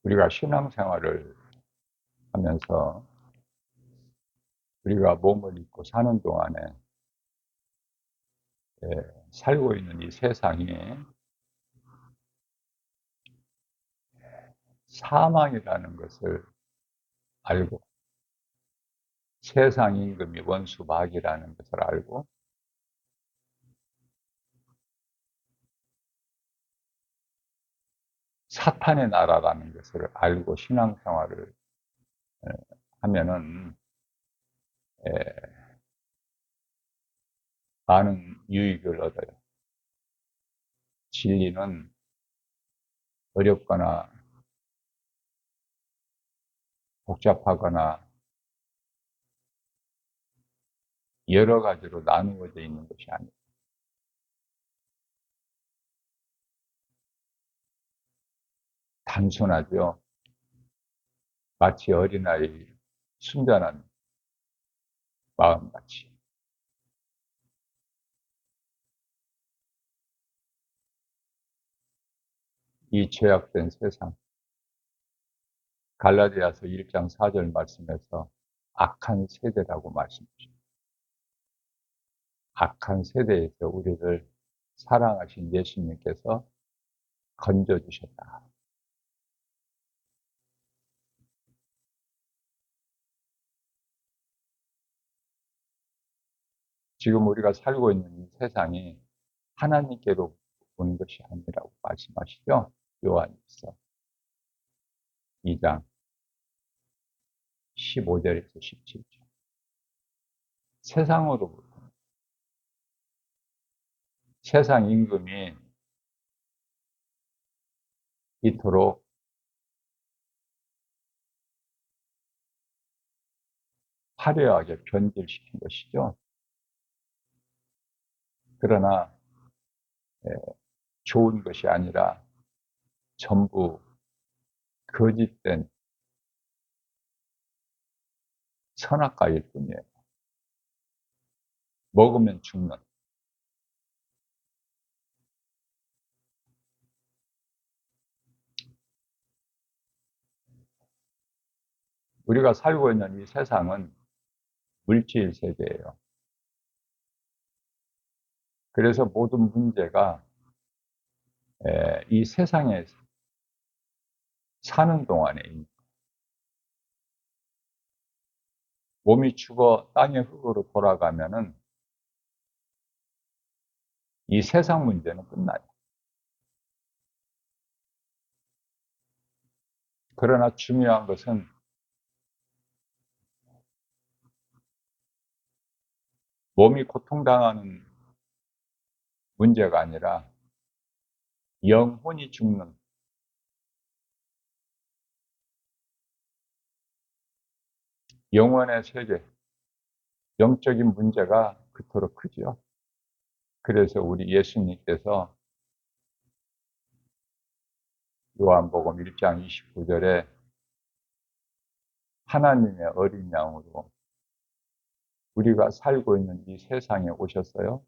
우리가 신앙생활을 하면서 우리가 몸을 입고 사는 동안에 살고 있는 이 세상이 사망이라는 것을 알고, 세상 임금이 원수 마귀라는 것을 알고, 사탄의 나라라는 것을 알고 신앙생활을 하면은 많은 유익을 얻어요. 진리는 어렵거나 복잡하거나 여러 가지로 나누어져 있는 것이 아니에요. 단순하죠. 마치 어린아이 순전한 마음같이. 이 죄악된 세상, 갈라디아서 1장 4절 말씀에서 악한 세대라고 말씀하십니다. 악한 세대에서 우리를 사랑하신 예수님께서 건져주셨다. 지금 우리가 살고 있는 이 세상이 하나님께로 온 것이 아니라고 말씀하시죠. 요한일서 2장 15절에서 17절. 세상으로부터, 세상 임금이 이토록 화려하게 변질시킨 것이죠. 그러나 좋은 것이 아니라 전부 거짓된 선악과일 뿐이에요. 먹으면 죽는. 우리가 살고 있는 이 세상은 물질 세계예요. 그래서 모든 문제가 이 세상에 사는 동안에 몸이 죽어 땅의 흙으로 돌아가면은 이 세상 문제는 끝나요. 그러나 중요한 것은 몸이 고통당하는 문제가 아니라 영혼이 죽는, 영혼의 세계, 영적인 문제가 그토록 크지요. 그래서 우리 예수님께서 요한복음 1장 29절에 하나님의 어린 양으로 우리가 살고 있는 이 세상에 오셨어요.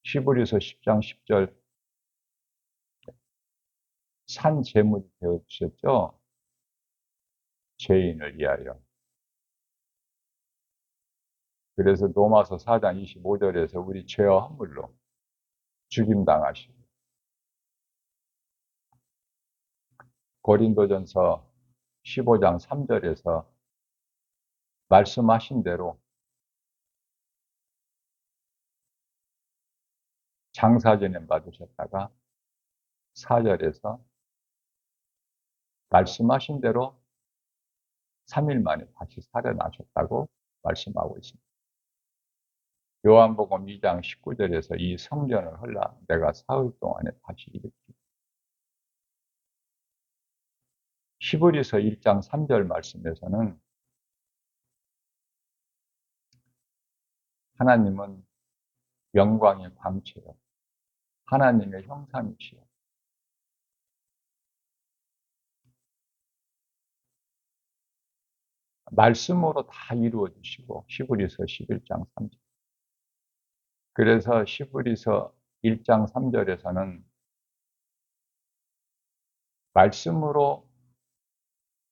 히브리서 10장 10절 산 제물이 되어주셨죠. 죄인을 위하여. 그래서 로마서 4장 25절에서 우리 죄와 허물로 죽임당하시고, 고린도전서 15장 3절에서 말씀하신 대로 장사진행 받으셨다가 4절에서 말씀하신 대로 3일 만에 다시 살아나셨다고 말씀하고 있습니다. 요한복음 2장 19절에서 이 성전을 헐라 내가 사흘 동안에 다시 일으키고, 히브리서 1장 3절 말씀에서는 하나님은 영광의 광채요 하나님의 형상이시요 말씀으로 다 이루어지시고, 히브리서 11장 3절. 그래서 히브리서 1장 3절에서는 말씀으로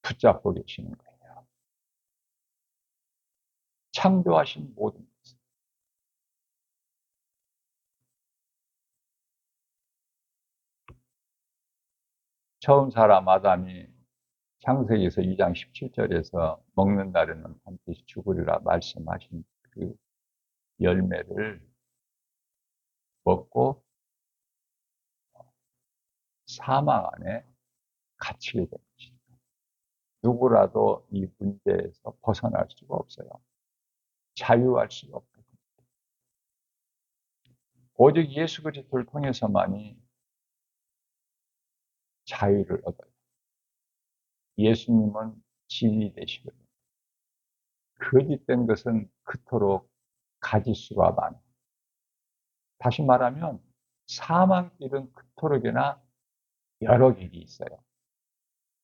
붙잡고 계시는 거예요. 창조하신 모든 것을. 처음 사람 아담이 창세기에서 2장 17절에서 먹는 날에는 반드시 죽으리라 말씀하신 그 열매를 먹고 사망 안에 갇히게 된 것입니다. 누구라도 이 문제에서 벗어날 수가 없어요. 자유할 수가 없거든요. 오직 예수 그리스도를 통해서만이 자유를 얻어요. 예수님은 진리 되시거든요. 거짓된 것은 그토록 가지수가 많아요. 다시 말하면 사망길은 그토록이나 여러 길이 있어요.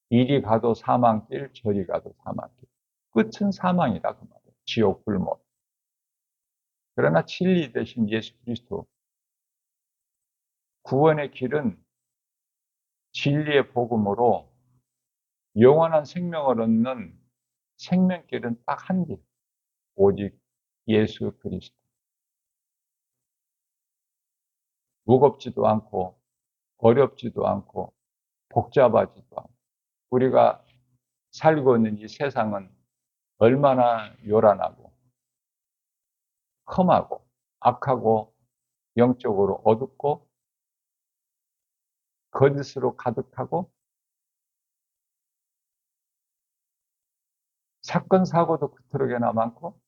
이리 가도 사망길, 저리 가도 사망길. 끝은 사망이다 그 말이에요. 지옥 불못. 그러나 진리 되신 예수 그리스도, 구원의 길은 진리의 복음으로 영원한 생명을 얻는 생명길은 딱 한 길. 오직 예수 그리스도. 무겁지도 않고 어렵지도 않고 복잡하지도 않고 우리가 살고 있는 이 세상은 얼마나 요란하고 험하고 악하고 영적으로 어둡고 거짓으로 가득하고 사건 사고도 그토록이나 많고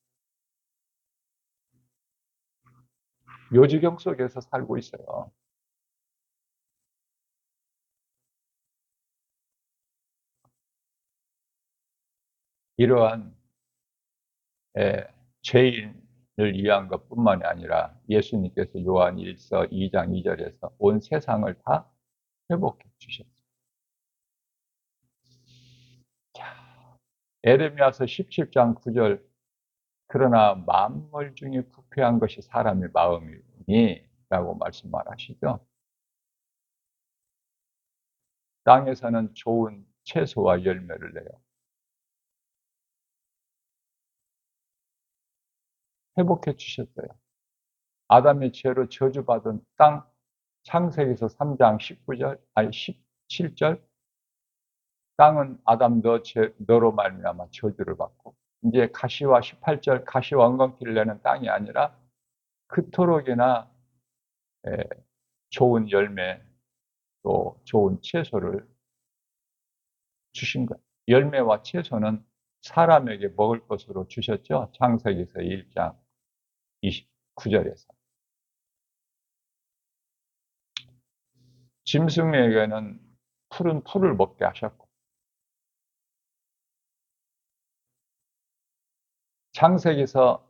묘지경 속에서 살고 있어요. 이러한 죄인을 위한 것뿐만이 아니라 예수님께서 요한 1서 2장 2절에서 온 세상을 다 회복해 주셨어요. 에레미야서 17장 9절 그러나 만물 중에 부패한 것이 사람의 마음이니 라고 말씀하시죠. 땅에서는 좋은 채소와 열매를 내요. 회복해 주셨어요. 아담의 죄로 저주받은 땅 창세기서 3장 19절 아니 17절 땅은 아담 너로 말미암아 저주를 받고 이제 가시와 18절 가시와 엉겅퀴를 내는 땅이 아니라 그토록이나 좋은 열매 또 좋은 채소를 주신 거예요. 열매와 채소는 사람에게 먹을 것으로 주셨죠. 창세기서 1장 29절에서. 짐승에게는 푸른 풀을 먹게 하셨고 창세기서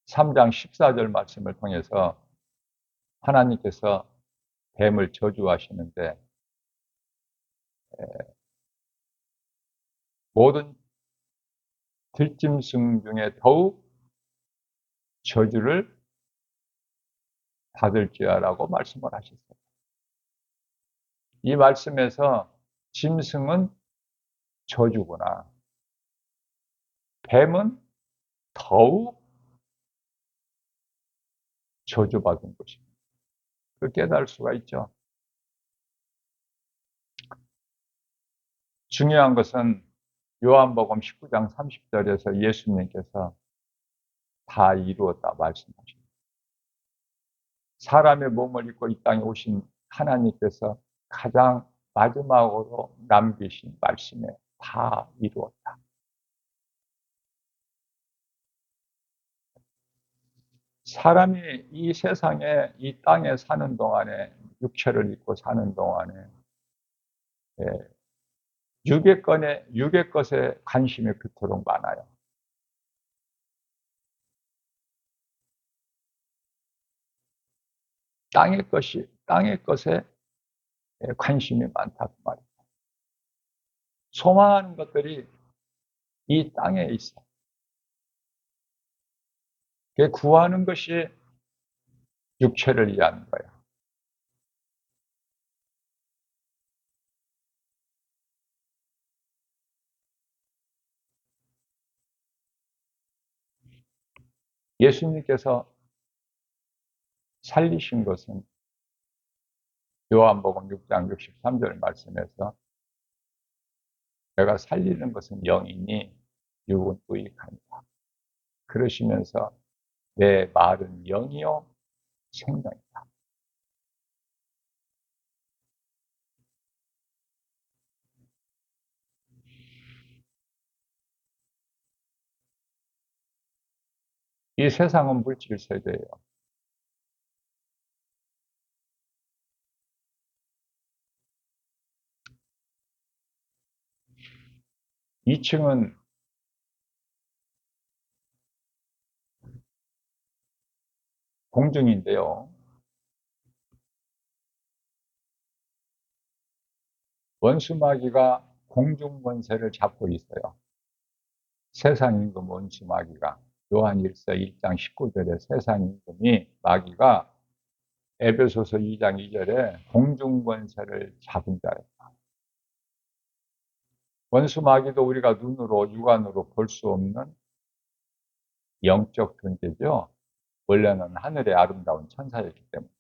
3장 14절 말씀을 통해서 하나님께서 뱀을 저주하시는데 모든 들짐승 중에 더욱 저주를 받을지어라고 말씀을 하셨어요. 이 말씀에서 짐승은 저주구나. 뱀은 더욱 저주받은 것입니다. 그걸 깨달을 수가 있죠. 중요한 것은 요한복음 19장 30절에서 예수님께서 다 이루었다 말씀하십니다. 사람의 몸을 입고 이 땅에 오신 하나님께서 가장 마지막으로 남기신 말씀에 다 이루었다. 사람이 이 세상에 이 땅에 사는 동안에 육체를 입고 사는 동안에 육의 것에 관심이 그토록 많아요. 땅의 것에 관심이 많다고 말이에요. 소망하는 것들이 이 땅에 있어. 구하는 것이 육체를 위한 거예요. 예수님께서 살리신 것은 요한복음 6장 63절 말씀에서 내가 살리는 것은 영이니 육은 무익하니라. 그러시면서 내 말은 영이요 생명이다. 이 세상은 물질 세계예요. 2층은 공중인데요. 원수마귀가 공중 권세를 잡고 있어요. 세상 임금 원수마귀가 요한 1서 1장 19절에 세상 임금이 마귀가 에베소서 2장 2절에 공중 권세를 잡은 자예요. 원수마귀도 우리가 눈으로 육안으로 볼 수 없는 영적 존재죠. 원래는 하늘의 아름다운 천사였기 때문에.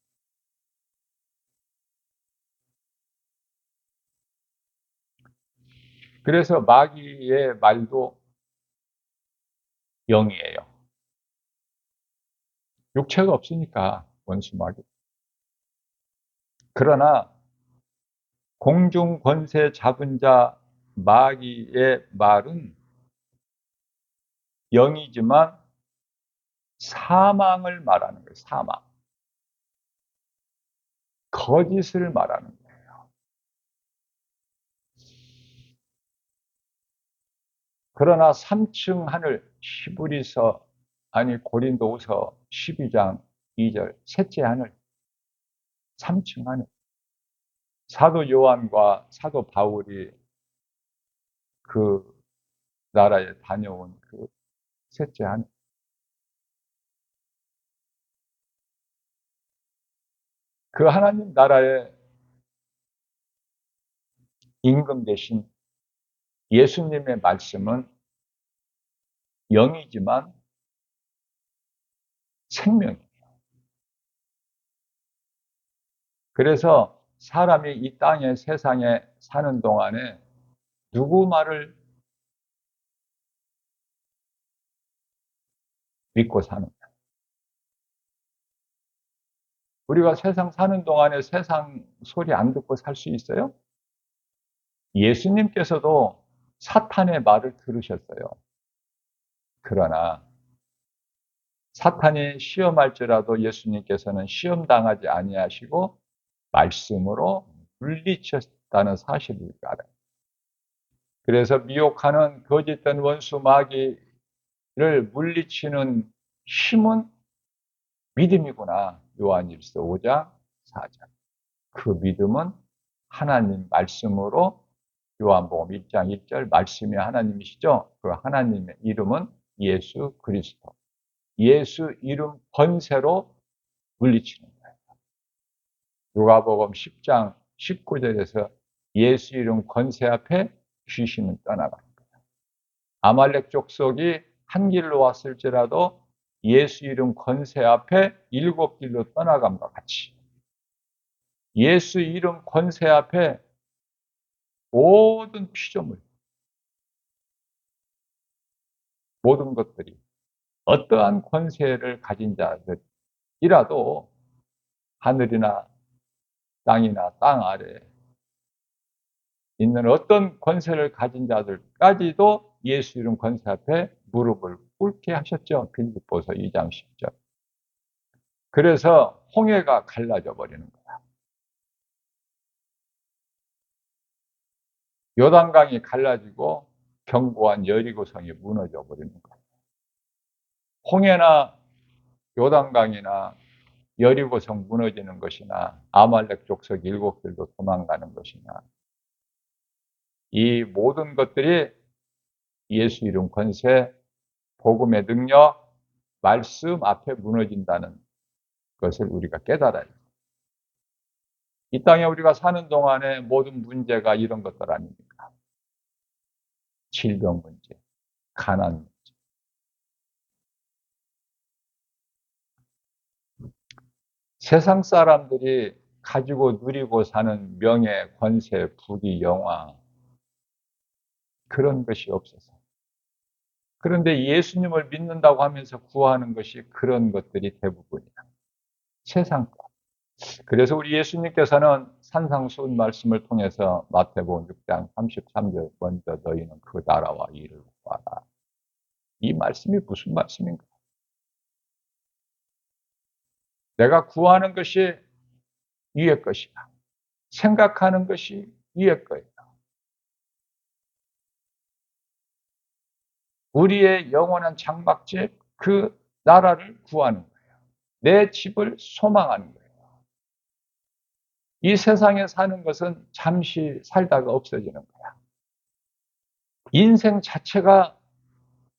그래서 마귀의 말도 영이에요. 육체가 없으니까 원수마귀. 그러나 공중 권세 잡은 자 마귀의 말은 영이지만 사망을 말하는 거예요. 사망. 거짓을 말하는 거예요. 그러나 3층 하늘 히브리서 아니 고린도후서 12장 2절 셋째 하늘 3층 하늘 사도 요한과 사도 바울이 그 나라에 다녀온 그 셋째 하늘 그 하나님 나라의 임금 대신 예수님의 말씀은 영이지만 생명이에요. 그래서 사람이 이 땅에 세상에 사는 동안에 누구 말을 믿고 사는가? 우리가 세상 사는 동안에 세상 소리 안 듣고 살 수 있어요? 예수님께서도 사탄의 말을 들으셨어요. 그러나 사탄이 시험할지라도 예수님께서는 시험당하지 아니하시고 말씀으로 물리쳤다는 사실을 알아요. 그래서 미혹하는 거짓된 원수 마귀를 물리치는 힘은 믿음이구나. 요한일서 5장 4절. 그 믿음은 하나님 말씀으로 요한복음 1장 1절 말씀이 하나님이시죠. 그 하나님의 이름은 예수 그리스도. 예수 이름 권세로 물리치는 거예요. 누가복음 10장 19절에서 예수 이름 권세 앞에 귀신은 떠나가는 거예요. 아말렉 족속이 한 길로 왔을지라도 예수 이름 권세 앞에 7길로 떠나감과 같이 예수 이름 권세 앞에 모든 피조물, 모든 것들이 어떠한 권세를 가진 자들이라도 하늘이나 땅이나 땅 아래 있는 어떤 권세를 가진 자들까지도 예수 이름 권세 앞에 무릎을 꿇게 하셨죠. 빌립보서 2장 10절. 그래서 홍해가 갈라져 버리는 거야. 요단강이 갈라지고 견고한 여리고성이 무너져 버리는 거야. 홍해나 요단강이나 여리고성 무너지는 것이나 아말렉 족속 7길도 도망가는 것이나 이 모든 것들이 예수 이름 권세, 복음의 능력, 말씀 앞에 무너진다는 것을 우리가 깨달아야 돼요. 이 땅에 우리가 사는 동안에 모든 문제가 이런 것들 아닙니까? 질병 문제, 가난 문제, 세상 사람들이 가지고 누리고 사는 명예, 권세, 부귀, 영화 그런 것이 없어서. 그런데 예수님을 믿는다고 하면서 구하는 것이 그런 것들이 대부분이야. 세상 것. 그래서 우리 예수님께서는 산상수훈 말씀을 통해서 마태복음 6장 33절 먼저 너희는 그 나라와義를 구하라. 이 말씀이 무슨 말씀인가? 내가 구하는 것이 위의 것이다. 생각하는 것이 위의 것이다. 우리의 영원한 장막집 그 나라를 구하는 거예요. 내 집을 소망하는 거예요. 이 세상에 사는 것은 잠시 살다가 없어지는 거야. 인생 자체가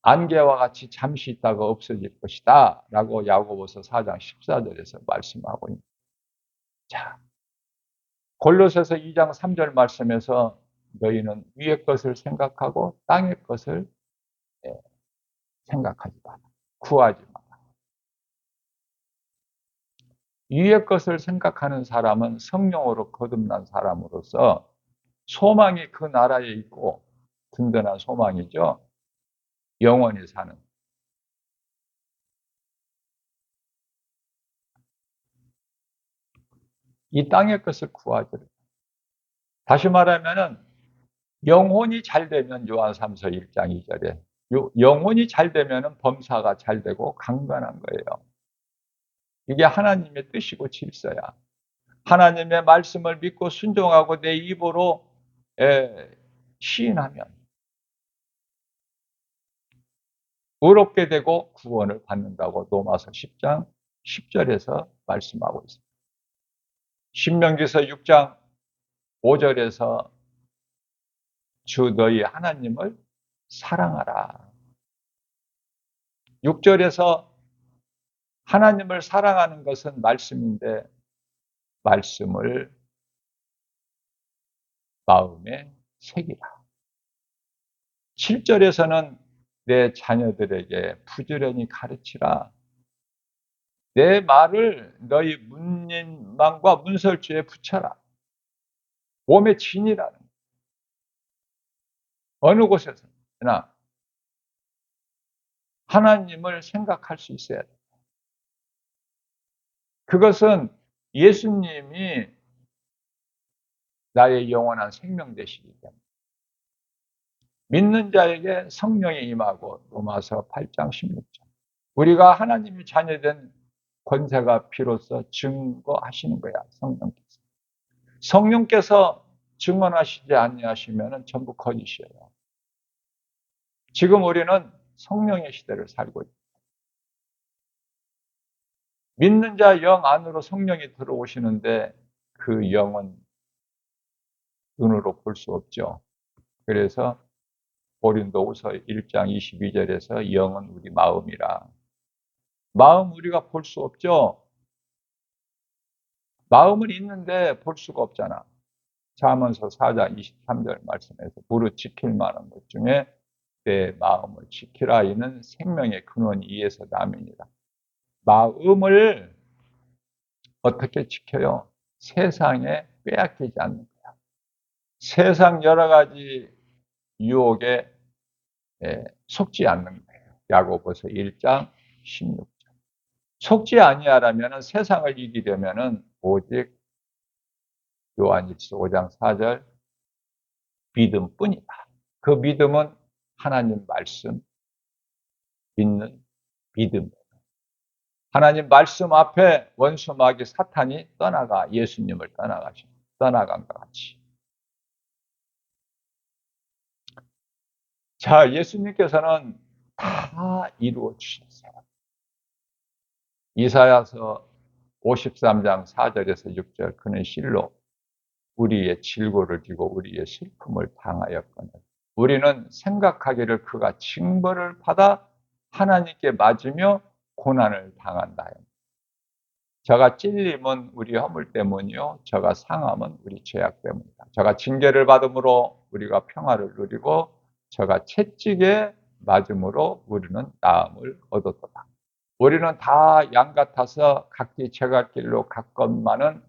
안개와 같이 잠시 있다가 없어질 것이다 라고 야고보서 4장 14절에서 말씀하고 있습니다. 자, 골로새서 2장 3절 말씀에서 너희는 위의 것을 생각하고 땅의 것을 생각하지 마라. 구하지 마라. 위의 것을 생각하는 사람은 성령으로 거듭난 사람으로서 소망이 그 나라에 있고 든든한 소망이죠. 영원히 사는. 이 땅의 것을 구하지. 다시 말하면은 영혼이 잘 되면 요한삼서 1장 2절에 영혼이 잘 되면은 범사가 잘 되고 강건한 거예요. 이게 하나님의 뜻이고 질서야. 하나님의 말씀을 믿고 순종하고 내 입으로 시인하면 의롭게 되고 구원을 받는다고 로마서 10장 10절에서 말씀하고 있습니다. 신명기서 6장 5절에서 주 너희 하나님을 사랑하라. 6절에서 하나님을 사랑하는 것은 말씀인데 말씀을 마음에 새기라. 7절에서는 내 자녀들에게 부지런히 가르치라. 내 말을 너희 문인망과 문설주에 붙여라. 몸에 진이라는 어느 곳에서나 하나님을 생각할 수 있어야 돼. 그것은 예수님이 나의 영원한 생명 되시기 때문에 믿는 자에게 성령이 임하고 로마서 8장 16절 우리가 하나님의 자녀된 권세가 비로소 증거하시는 거야. 성령께서. 성령께서 증언하시지 아니하시면 전부 거짓이에요. 지금 우리는 성령의 시대를 살고 있습니다. 믿는 자 영 안으로 성령이 들어오시는데 그 영은 눈으로 볼 수 없죠. 그래서 고린도후서 1장 22절에서 영은 우리 마음이라. 마음 우리가 볼 수 없죠. 마음은 있는데 볼 수가 없잖아. 잠언서 4장 23절 말씀에서 무릇 지킬 만한 것 중에 내 마음을 지키라. 이는 생명의 근원이 이에서 남이니라. 마음을 어떻게 지켜요? 세상에 빼앗기지 않는 거야. 세상 여러 가지 유혹에 속지 않는 거예요. 야고보서 1장 16절. 속지 아니하라면 세상을 이기려면 오직 요한일서 5장 4절 믿음뿐이다. 그 믿음은 하나님 말씀 믿는 믿음. 하나님 말씀 앞에 원수 마귀 사탄이 떠나가 예수님을 떠나간 것 같이. 자, 예수님께서는 다 이루어 주셨어요. 이사야서 53장 4절에서 6절 그는 실로 우리의 질고를 지고 우리의 슬픔을 당하였거늘 우리는 생각하기를 그가 징벌을 받아 하나님께 맞으며 고난을 당한다. 저가 찔림은 우리 허물 때문이요 저가 상함은 우리 죄악 때문이다. 저가 징계를 받음으로 우리가 평화를 누리고 저가 채찍에 맞음으로 우리는 나음을 얻었도다. 우리는 다 양 같아서 각기 제갈길로 갔건만은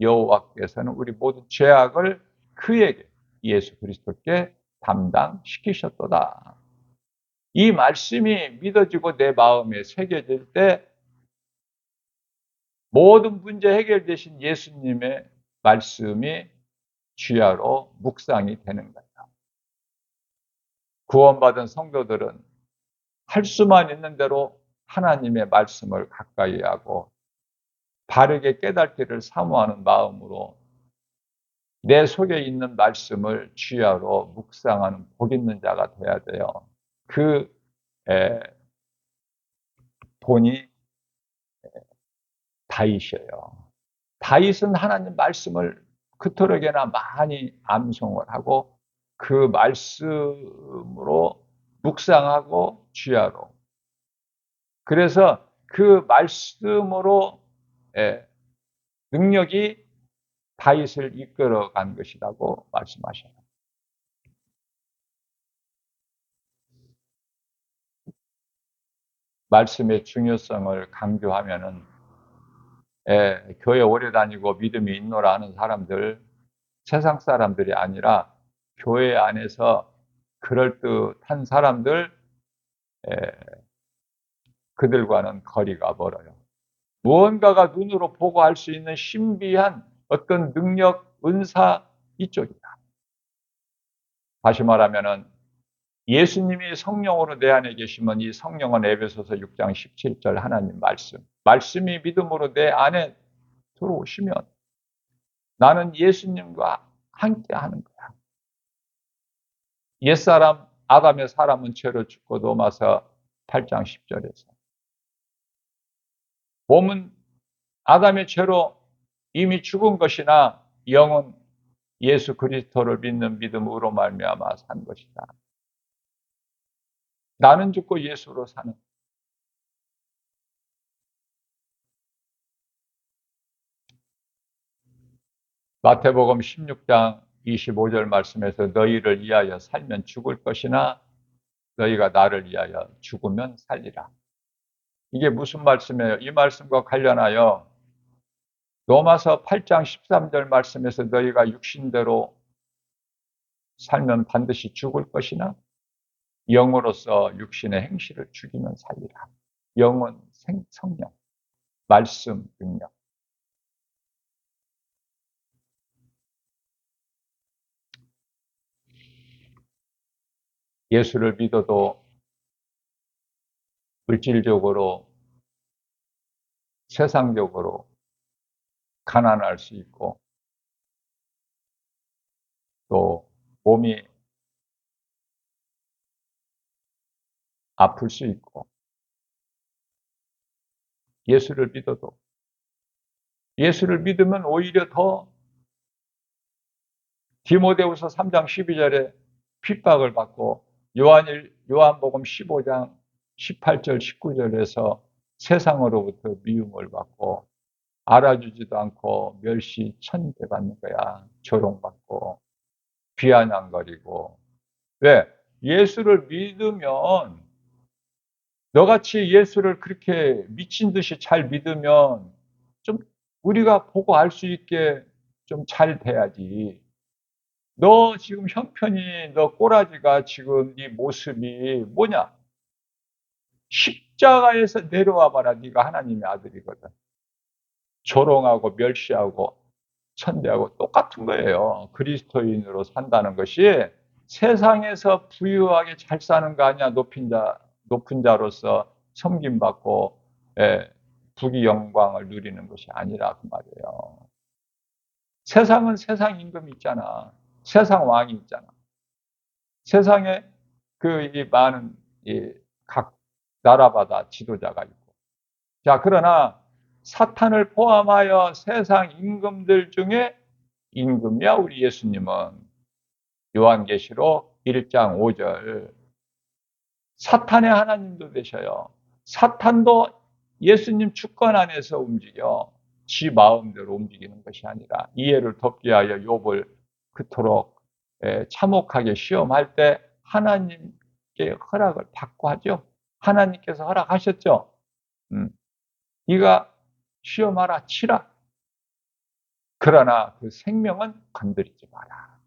여호와께서는 우리 모든 죄악을 그에게, 예수 그리스도께 담당시키셨도다. 이 말씀이 믿어지고 내 마음에 새겨질 때 모든 문제 해결되신 예수님의 말씀이 주야로 묵상이 되는 거예요. 구원받은 성도들은 할 수만 있는 대로 하나님의 말씀을 가까이 하고 바르게 깨닫기를 사모하는 마음으로 내 속에 있는 말씀을 주야로 묵상하는 복 있는 자가 돼야 돼요. 그 본이 다윗이에요. 다윗은 하나님 말씀을 그토록이나 많이 암송을 하고 그 말씀으로 묵상하고 주야로, 그래서 그 말씀으로 능력이 다윗을 이끌어간 것이라고 말씀하셔요. 말씀의 중요성을 강조하면은 교회 오래 다니고 믿음이 있노라 하는 사람들, 세상 사람들이 아니라 교회 안에서 그럴듯한 사람들, 그들과는 거리가 멀어요. 무언가가 눈으로 보고 할 수 있는 신비한 어떤 능력, 은사 이쪽이다. 다시 말하면은 예수님이 성령으로 내 안에 계시면 이 성령은 에베소서 6장 17절 하나님 말씀이 믿음으로 내 안에 들어오시면 나는 예수님과 함께 하는 거야. 옛사람 아담의 사람은 죄로 죽고 로마서 8장 10절에서 몸은 아담의 죄로 이미 죽은 것이나 영은 예수 그리스도를 믿는 믿음으로 말미암아 산 것이다. 나는 죽고 예수로 사는. 마태복음 16장 25절 말씀에서 너희를 위하여 살면 죽을 것이나 너희가 나를 위하여 죽으면 살리라. 이게 무슨 말씀이에요? 이 말씀과 관련하여 로마서 8장 13절 말씀에서 너희가 육신대로 살면 반드시 죽을 것이나 영으로서 육신의 행실을 죽이면 살리라. 영은 성령, 말씀, 능력. 예수를 믿어도 물질적으로, 세상적으로 가난할 수 있고 또 몸이 아플 수 있고, 예수를 믿어도, 예수를 믿으면 오히려 더 디모데후서 3장 12절에 핍박을 받고 요한복음 15장 18절 19절에서 세상으로부터 미움을 받고 알아주지도 않고 멸시 천대받는 거야. 조롱받고 비아냥거리고. 왜? 예수를 믿으면, 너같이 예수를 그렇게 미친 듯이 잘 믿으면 좀 우리가 보고 알 수 있게 좀 잘 돼야지. 너 지금 형편이, 너 꼬라지가 지금 네 모습이 뭐냐? 십자가에서 내려와 봐라. 네가 하나님의 아들이거든. 조롱하고 멸시하고 천대하고 똑같은 거예요. 그리스도인으로 산다는 것이 세상에서 부유하게 잘 사는 거 아니야. 높은 자로서 섬김받고 부귀 영광을 누리는 것이 아니라 그 말이에요. 세상은 세상 임금이 있잖아. 세상 왕이 있잖아. 세상에 이 많은 각 나라마다 지도자가 있고. 자, 그러나 사탄을 포함하여 세상 임금들 중에 임금이야 우리 예수님은 요한계시록 1장 5절 사탄의 하나님도 되셔요. 사탄도 예수님 주권 안에서 움직여 지 마음대로 움직이는 것이 아니라 이해를 돕기 위하여 욥을 그토록 참혹하게 시험할 때 하나님께 허락을 받고 하죠. 하나님께서 허락하셨죠. 네가 시험하라 치라. 그러나 그 생명은 건드리지 마라.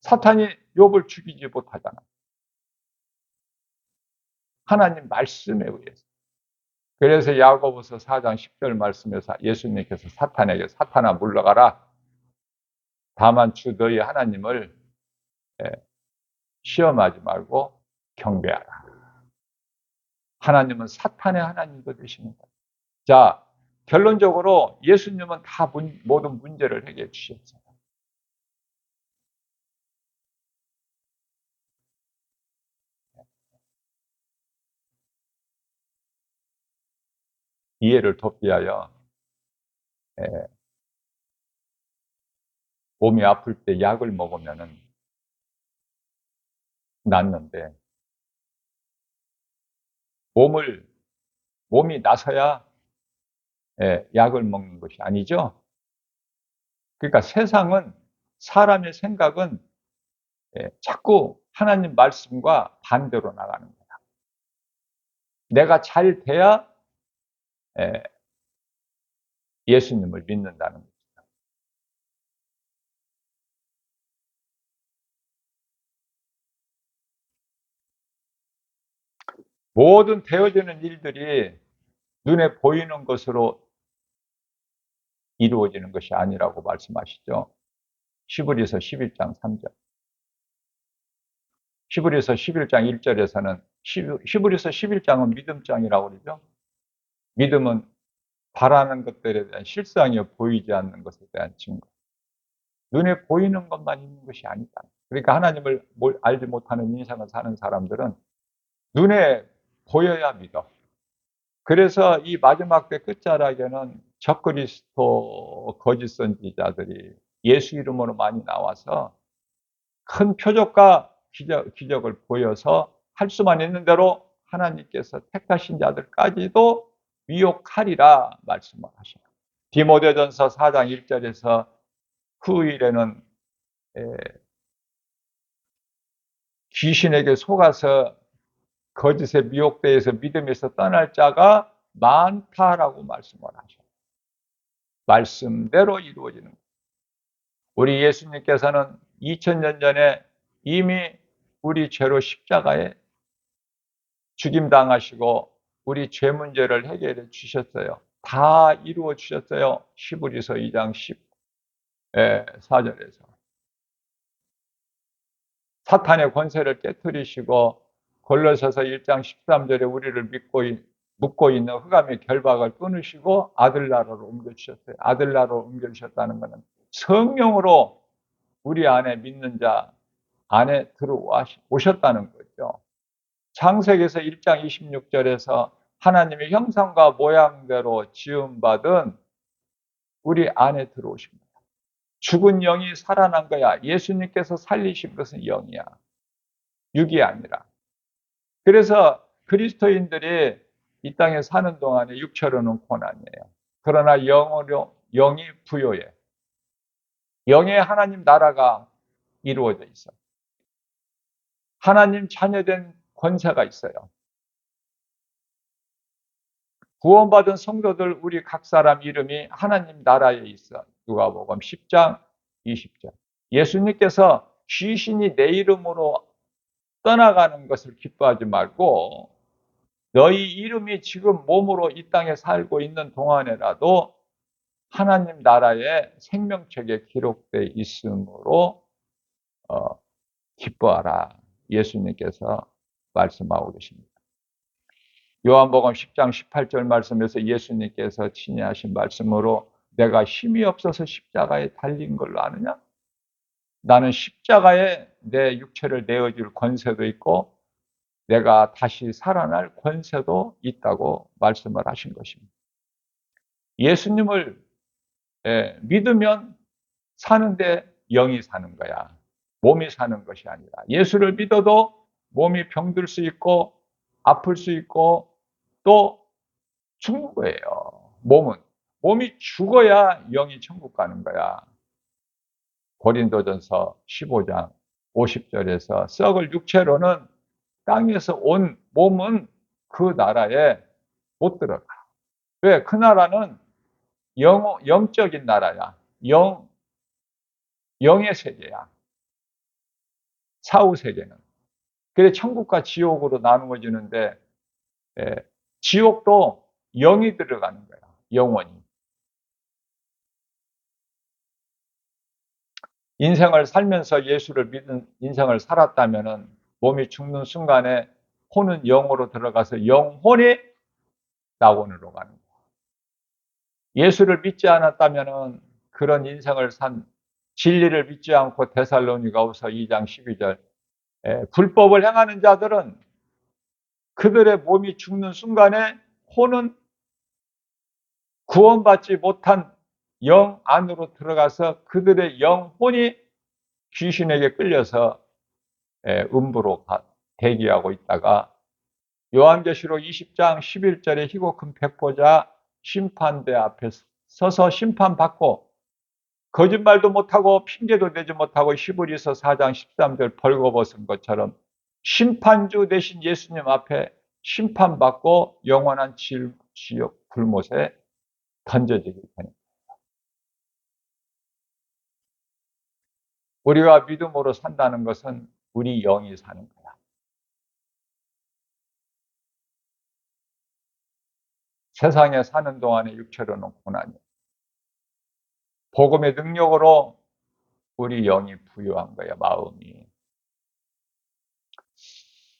사탄이 욥을 죽이지 못하잖아. 하나님 말씀에 의해서. 그래서 야고보서 4장 10절 말씀에서 예수님께서 사탄에게 사탄아 물러가라. 다만 주 너희 하나님을 시험하지 말고 경배하라. 하나님은 사탄의 하나님도 되시는 거예요. 자, 결론적으로 예수님은 다 모든 문제를 해결해 주셨어요. 이해를 돕기 위하여 몸이 아플 때 약을 먹으면 낫는데 몸이 나서야 약을 먹는 것이 아니죠. 그러니까 세상은 사람의 생각은 자꾸 하나님 말씀과 반대로 나가는 거야. 내가 잘 돼야 예수님을 믿는다는 거죠. 모든 되어지는 일들이 눈에 보이는 것으로 이루어지는 것이 아니라고 말씀하시죠. 히브리서 11장 3절. 히브리서 11장 1절에서는 히브리서 11장은 믿음장이라고 그러죠. 믿음은 바라는 것들에 대한 실상이 보이지 않는 것에 대한 증거. 눈에 보이는 것만 있는 것이 아니다. 그러니까 하나님을 알지 못하는 인생을 사는 사람들은 눈에 보여야 믿어. 그래서 이 마지막 때 끝자락에는 적그리스도 거짓 선지자들이 예수 이름으로 많이 나와서 큰 표적과 기적을 보여서 할 수만 있는 대로 하나님께서 택하신 자들까지도 미혹하리라 말씀을 하셔요. 디모데전서 4장 1절에서 후일에는 귀신에게 속아서 거짓에 미혹되어서 믿음에서 떠날 자가 많다라고 말씀을 하셔요. 말씀대로 이루어지는 거예요. 우리 예수님께서는 2000년 전에 이미 우리 죄로 십자가에 죽임당하시고 우리 죄 문제를 해결해 주셨어요. 다 이루어 주셨어요. 히브리서 2장 14절에서. 사탄의 권세를 깨뜨리시고 골로새서 1장 13절에 우리를 묶고 있는 흑암의 결박을 끊으시고 아들나라로 옮겨주셨어요. 아들나라로 옮겨주셨다는 것은 성령으로 우리 안에 믿는 자 안에 들어오셨다는 거죠. 창세기에서 1장 26절에서 하나님의 형상과 모양대로 지음받은 우리 안에 들어오십니다. 죽은 영이 살아난 거야. 예수님께서 살리신 것은 영이야. 육이 아니라. 그래서 그리스도인들이 이 땅에 사는 동안에 육체로는 고난이에요. 그러나 영이 부요해. 영의 하나님 나라가 이루어져 있어. 하나님 자녀된 권세가 있어요. 구원받은 성도들 우리 각 사람 이름이 하나님 나라에 있어. 누가복음 10장 20절. 예수님께서 귀신이 내 이름으로 떠나가는 것을 기뻐하지 말고 너희 이름이 지금 몸으로 이 땅에 살고 있는 동안에라도 하나님 나라의 생명책에 기록되어 있으므로 기뻐하라. 예수님께서 말씀하고 계십니다. 요한복음 10장 18절 말씀에서 예수님께서 친히 하신 말씀으로 내가 힘이 없어서 십자가에 달린 걸로 아느냐? 나는 십자가에 내 육체를 내어줄 권세도 있고 내가 다시 살아날 권세도 있다고 말씀을 하신 것입니다. 예수님을 믿으면 사는데 영이 사는 거야. 몸이 사는 것이 아니라 예수를 믿어도 몸이 병들 수 있고 아플 수 있고 또 죽는 거예요. 몸이 죽어야 영이 천국 가는 거야. 고린도전서 15장 50절에서 썩을 육체로는 땅에서 온 몸은 그 나라에 못 들어가. 왜? 그 나라는 영적인 나라야. 영의 세계야. 사후 세계는. 그래 천국과 지옥으로 나누어지는데, 예, 지옥도 영이 들어가는 거야. 영원히. 인생을 살면서 예수를 믿은 인생을 살았다면은 몸이 죽는 순간에 혼은 영으로 들어가서 영혼이 낙원으로 가는 거야. 예수를 믿지 않았다면은 그런 인생을 산 진리를 믿지 않고 데살로니가후서 2장 12절 불법을 행하는 자들은 그들의 몸이 죽는 순간에 혼은 구원받지 못한 영 안으로 들어가서 그들의 영혼이 귀신에게 끌려서 음부로 대기하고 있다가 요한계시록 20장 11절에 희고 큰 백보자 심판대 앞에 서서 심판받고 거짓말도 못하고 핑계도 대지 못하고 히브리서 4장 13절 벌거벗은 것처럼 심판주 되신 예수님 앞에 심판받고 영원한 지옥 불못에 던져지기 때문에 우리가 믿음으로 산다는 것은 우리 영이 사는 거야. 세상에 사는 동안에 육체로는 고난이야. 복음의 능력으로 우리 영이 부유한 거야, 마음이.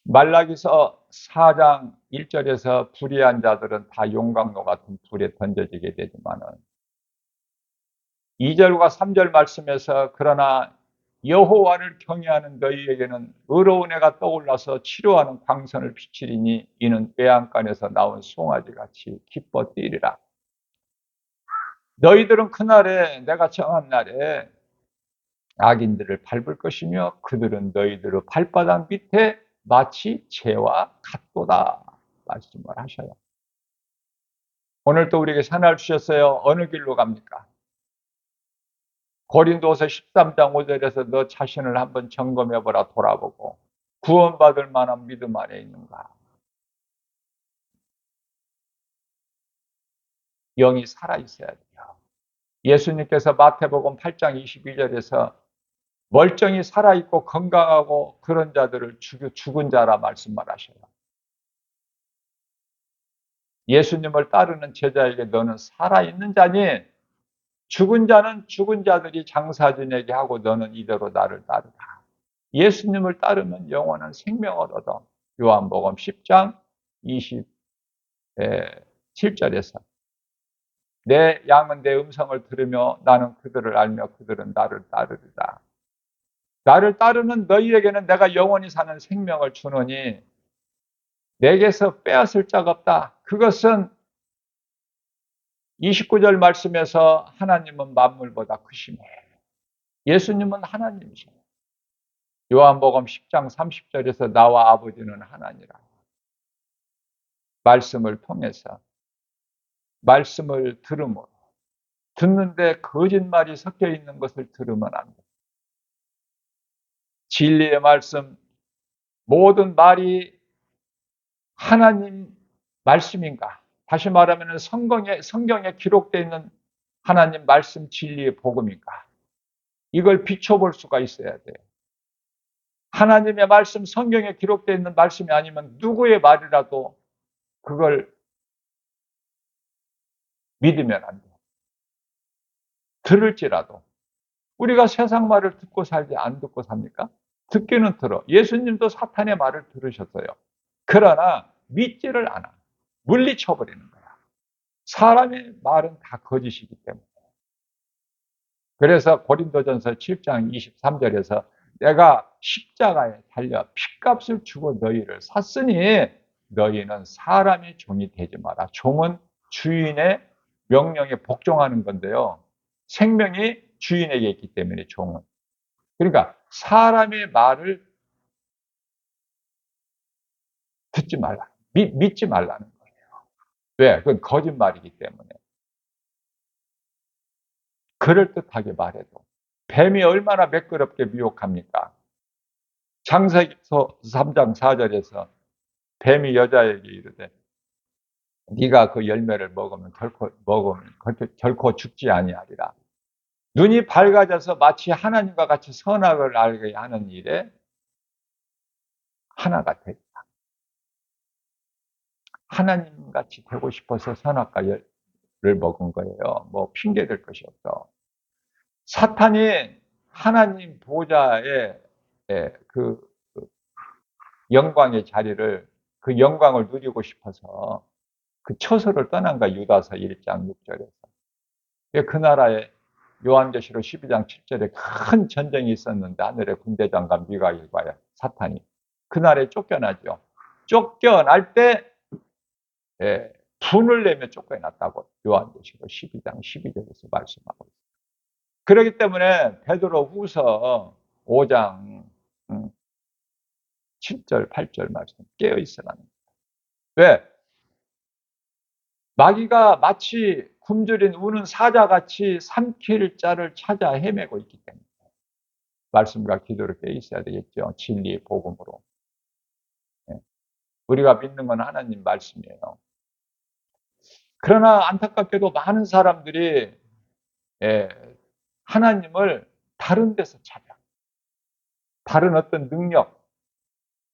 말라기서 4장 1절에서 불의한 자들은 다 용광로 같은 불에 던져지게 되지만은 2절과 3절 말씀에서 그러나 여호와를 경외하는 너희에게는 의로운 해가 떠올라서 치료하는 광선을 비치리니 이는 외양간에서 나온 송아지같이 기뻐 뛰리라. 너희들은 그날에 내가 정한 날에 악인들을 밟을 것이며 그들은 너희들의 발바닥 밑에 마치 재와 같도다 말씀을 하셔요. 오늘 또 우리에게 산을 주셨어요. 어느 길로 갑니까? 고린도서 13장 5절에서 너 자신을 한번 점검해보라 돌아보고 구원받을 만한 믿음 안에 있는가? 영이 살아있어야 돼요. 예수님께서 마태복음 8장 22절에서 멀쩡히 살아있고 건강하고 그런 자들을 죽은 자라 말씀을 하셔요. 예수님을 따르는 제자에게 너는 살아있는 자니 죽은 자는 죽은 자들이 장사 지내게 하고 너는 이대로 나를 따르라. 예수님을 따르면 영원한 생명을 얻어. 요한복음 10장 27절에서 내 양은 내 음성을 들으며 나는 그들을 알며 그들은 나를 따르리라. 나를 따르는 너희에게는 내가 영원히 사는 생명을 주노니 내게서 빼앗을 자가 없다. 그것은 29절 말씀에서 하나님은 만물보다 크시네. 예수님은 하나님이시네. 요한복음 10장 30절에서 나와 아버지는 하나니라. 말씀을 통해서 말씀을 들음으로 듣는데 거짓말이 섞여 있는 것을 들으면 안 돼. 진리의 말씀 모든 말이 하나님 말씀인가? 다시 말하면 성경에 기록되어 있는 하나님 말씀 진리의 복음인가? 이걸 비춰볼 수가 있어야 돼요. 하나님의 말씀 성경에 기록되어 있는 말씀이 아니면 누구의 말이라도 그걸 믿으면 안 돼요. 들을지라도 우리가 세상 말을 듣고 살지 안 듣고 삽니까? 듣기는 들어. 예수님도 사탄의 말을 들으셨어요. 그러나 믿지를 않아. 물리쳐버리는 거야. 사람의 말은 다 거짓이기 때문에. 그래서 고린도전서 7장 23절에서 내가 십자가에 달려 핏값을 주고 너희를 샀으니 너희는 사람의 종이 되지 마라. 종은 주인의 명령에 복종하는 건데요. 생명이 주인에게 있기 때문에 종은. 그러니까 사람의 말을 듣지 말라. 믿지 말라는 거예요. 왜? 그건 거짓말이기 때문에. 그럴듯하게 말해도 뱀이 얼마나 매끄럽게 미혹합니까? 창세기서 3장 4절에서 뱀이 여자에게 이르되 네가 그 열매를 결코 죽지 아니하리라. 눈이 밝아져서 마치 하나님과 같이 선악을 알게 하는 일에 하나가 되. 하나님 같이 되고 싶어서 선악과 열을 먹은 거예요. 뭐 핑계 댈 것이 없어. 사탄이 하나님 보좌의 그 영광의 자리를, 그 영광을 누리고 싶어서 그 처소를 떠난 거야. 유다서 1장 6절에서. 그 나라에 요한계시록 12장 7절에 큰 전쟁이 있었는데 하늘의 군대 장관 미가엘과 사탄이 그날에 쫓겨나죠. 쫓겨날 때 분을 내며 쫓겨났다고 요한계시록 12장 12절에서 말씀하고 있습니다. 그렇기 때문에 베드로후서 5장 7절 8절 말씀 깨어 있으라는 거예요. 왜? 마귀가 마치 굶주린 우는 사자같이 삼킬 자를 찾아 헤매고 있기 때문에 말씀과 기도를 깨어 있어야 되겠죠. 진리의 복음으로. 우리가 믿는 건 하나님 말씀이에요. 그러나 안타깝게도 많은 사람들이 하나님을 다른 데서 찾아. 다른 어떤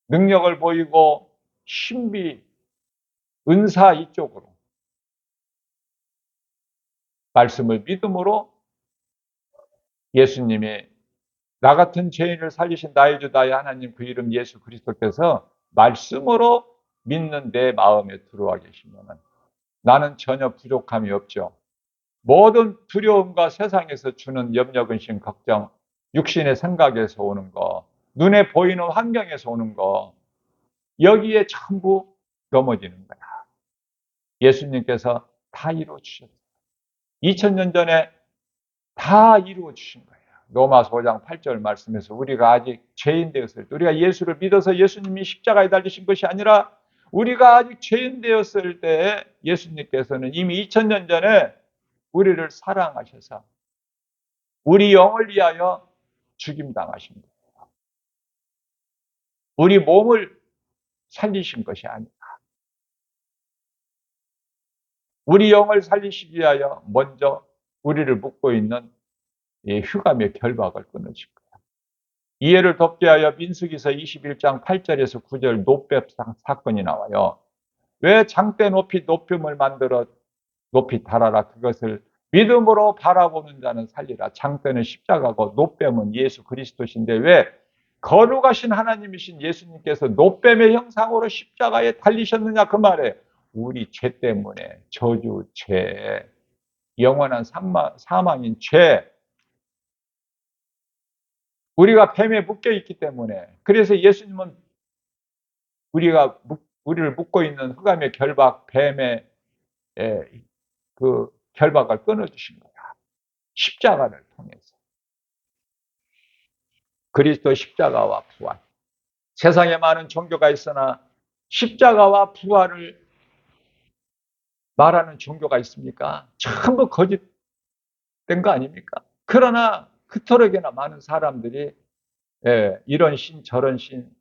능력을 보이고 신비, 은사 이쪽으로 말씀을 믿음으로 예수님이 나 같은 죄인을 살리신 나의 주 나의 하나님 그 이름 예수 그리스도께서 말씀으로 믿는 내 마음에 들어와 계시면 나는 전혀 부족함이 없죠. 모든 두려움과 세상에서 주는 염려, 근심, 걱정, 육신의 생각에서 오는 거, 눈에 보이는 환경에서 오는 거, 여기에 전부 넘어지는 거야. 예수님께서 다 이루어 주셨어요. 2000년 전에 다 이루어 주신 거예요. 로마서 5장 8절 말씀에서 우리가 아직 죄인 되었을 때, 우리가 예수를 믿어서 예수님이 십자가에 달리신 것이 아니라 우리가 아직 죄인 되었을 때 예수님께서는 이미 2000년 전에 우리를 사랑하셔서 우리 영을 위하여 죽임당하신 거예요. 우리 몸을 살리신 것이 아니라 우리 영을 살리시기 위하여 먼저 우리를 묶고 있는 이 흑암의 결박을 끊으신 거예요. 이해를 돕게 하여 민수기서 21장 8절에서 9절 노뱀 사건이 나와요. 왜 장대 높임을 만들어 높이 달아라. 그것을 믿음으로 바라보는 자는 살리라. 장대는 십자가고 노뱀은 예수 그리스도신데 왜 거룩하신 하나님이신 예수님께서 노뱀의 형상으로 십자가에 달리셨느냐 그 말에 우리 죄 때문에 저주, 죄, 영원한 사망인 죄, 우리가 뱀에 묶여 있기 때문에 그래서 예수님은 우리를 묶고 있는 흑암의 결박, 뱀의 그 결박을 끊어주신 거야. 십자가를 통해서. 그리스도 십자가와 부활. 세상에 많은 종교가 있으나 십자가와 부활을 말하는 종교가 있습니까? 전부 거짓된 거 아닙니까? 그러나 그토록이나 많은 사람들이 이런 신 저런 신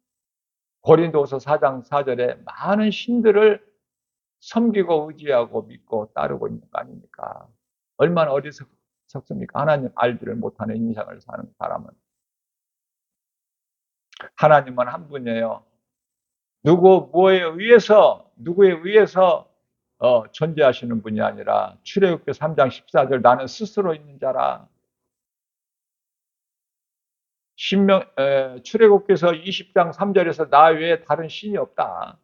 고린도서 4장 4절에 많은 신들을 섬기고 의지하고 믿고 따르고 있는 거 아닙니까? 얼마나 어리석습니까? 하나님 알지를 못하는 인생을 사는 사람은. 하나님은 한 분이에요. 누구에 의해서 존재하시는 분이 아니라 출애굽기 3장 14절 나는 스스로 있는 자라. 출애굽기서 20장 3절에서 나 외에 다른 신이 없다.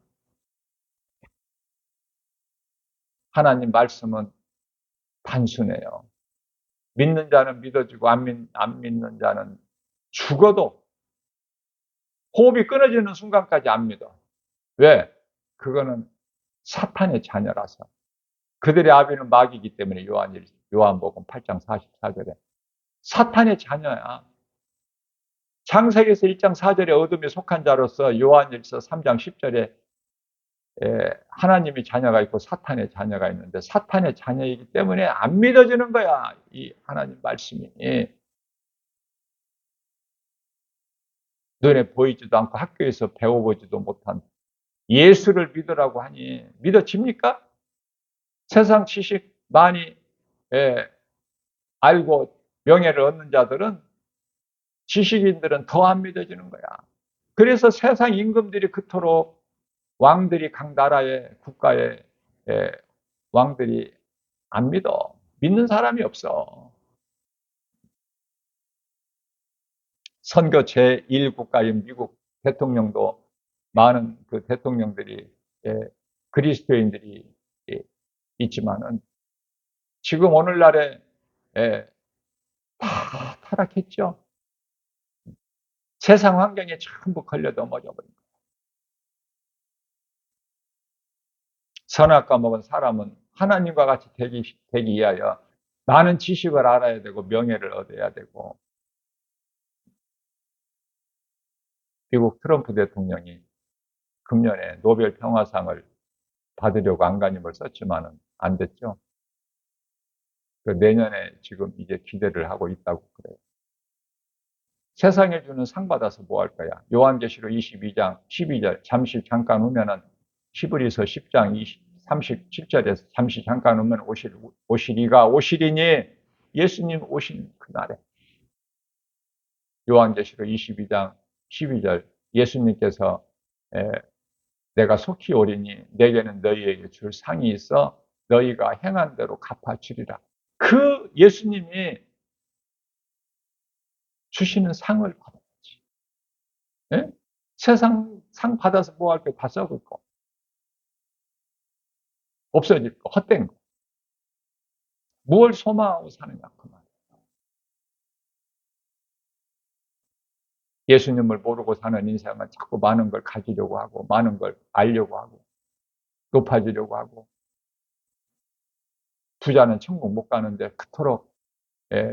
하나님 말씀은 단순해요. 믿는 자는 믿어지고 안 믿는 자는 죽어도 호흡이 끊어지는 순간까지 안 믿어. 왜? 그거는 사탄의 자녀라서. 그들의 아비는 마귀이기 때문에 요한복음 8장 44절에 사탄의 자녀야. 창세기에서 1장 4절에 어둠에 속한 자로서 요한일서 3장 10절에 하나님의 자녀가 있고 사탄의 자녀가 있는데 사탄의 자녀이기 때문에 안 믿어지는 거야. 이 하나님 말씀이. 눈에 보이지도 않고 학교에서 배워보지도 못한 예수를 믿으라고 하니 믿어집니까? 세상 지식 많이 알고 명예를 얻는 자들은, 지식인들은 더 안 믿어지는 거야. 그래서 세상 임금들이 그토록 왕들이 각 나라의 국가의 왕들이 안 믿어. 믿는 사람이 없어. 선거 제1국가인 미국 대통령도 많은 그 대통령들이 그리스도인들이 있지만은 지금 오늘날에 다 타락했죠. 세상 환경에 전부 걸려 넘어져 버린 거예요. 선악과 먹은 사람은 하나님과 같이 되기 위하여 많은 지식을 알아야 되고 명예를 얻어야 되고, 미국 트럼프 대통령이 금년에 노벨 평화상을 받으려고 안간힘을 썼지만은 안 됐죠. 내년에 지금 이제 기대를 하고 있다고 그래요. 세상에 주는 상 받아서 뭐 할 거야? 요한계시록 22장 12절 잠시 잠깐 오면은, 히브리서 10장 37절에서 잠시 잠깐 오면 오시리가 오시리니, 예수님 오신 그날에. 요한계시록 22장 12절 예수님께서 내가 속히 오리니 내게는 너희에게 줄 상이 있어 너희가 행한 대로 갚아주리라. 그 예수님이 주시는 상을 받아야지. 예? 세상 상 받아서 뭐 할 게 다 썩을 거, 없어질 거, 헛된 거. 무엇을 소망하고 사느냐 그 말. 예수님을 모르고 사는 인생은 자꾸 많은 걸 가지려고 하고, 많은 걸 알려고 하고, 높아지려고 하고, 부자는 천국 못 가는데 그토록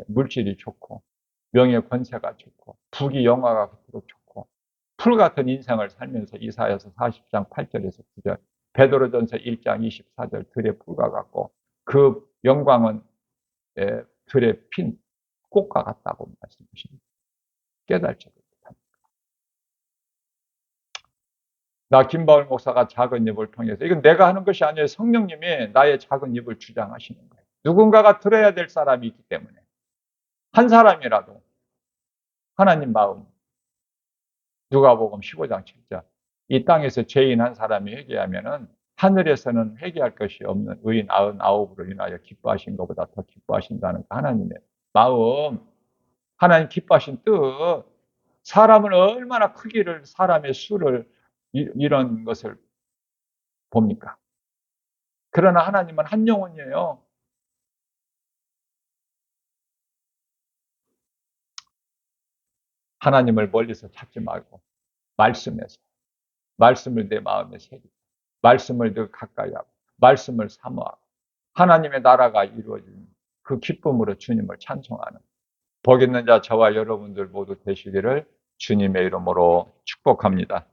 물질이 좋고, 명예 권세가 좋고, 부귀 영화가 그토록 좋고, 풀 같은 인생을 살면서 이사야서 40장 8절에서 9절, 베드로전서 1장 24절 들의 풀과 같고 그 영광은 들의 핀 꽃과 같다고 말씀하십니다. 깨달지 못합니다. 나 김바울 목사가 작은 입을 통해서, 이건 내가 하는 것이 아니에요. 성령님이 나의 작은 입을 주장하시는 거예요. 누군가가 들어야 될 사람이 있기 때문에, 한 사람이라도 하나님 마음, 누가복음 15장 7절, 이 땅에서 죄인 한 사람이 회개하면은 하늘에서는 회개할 것이 없는 의인 99으로 인하여 기뻐하신 것보다 더 기뻐하신다는 하나님의 마음, 하나님 기뻐하신 뜻. 사람은 얼마나 크기를, 사람의 수를, 이런 것을 봅니까? 그러나 하나님은 한 영혼이에요. 하나님을 멀리서 찾지 말고 말씀에서, 말씀을 내 마음에 새기고, 말씀을 더 가까이 하고, 말씀을 사모하고, 하나님의 나라가 이루어지는 그 기쁨으로 주님을 찬송하는 복 있는 자 저와 여러분들 모두 되시기를 주님의 이름으로 축복합니다.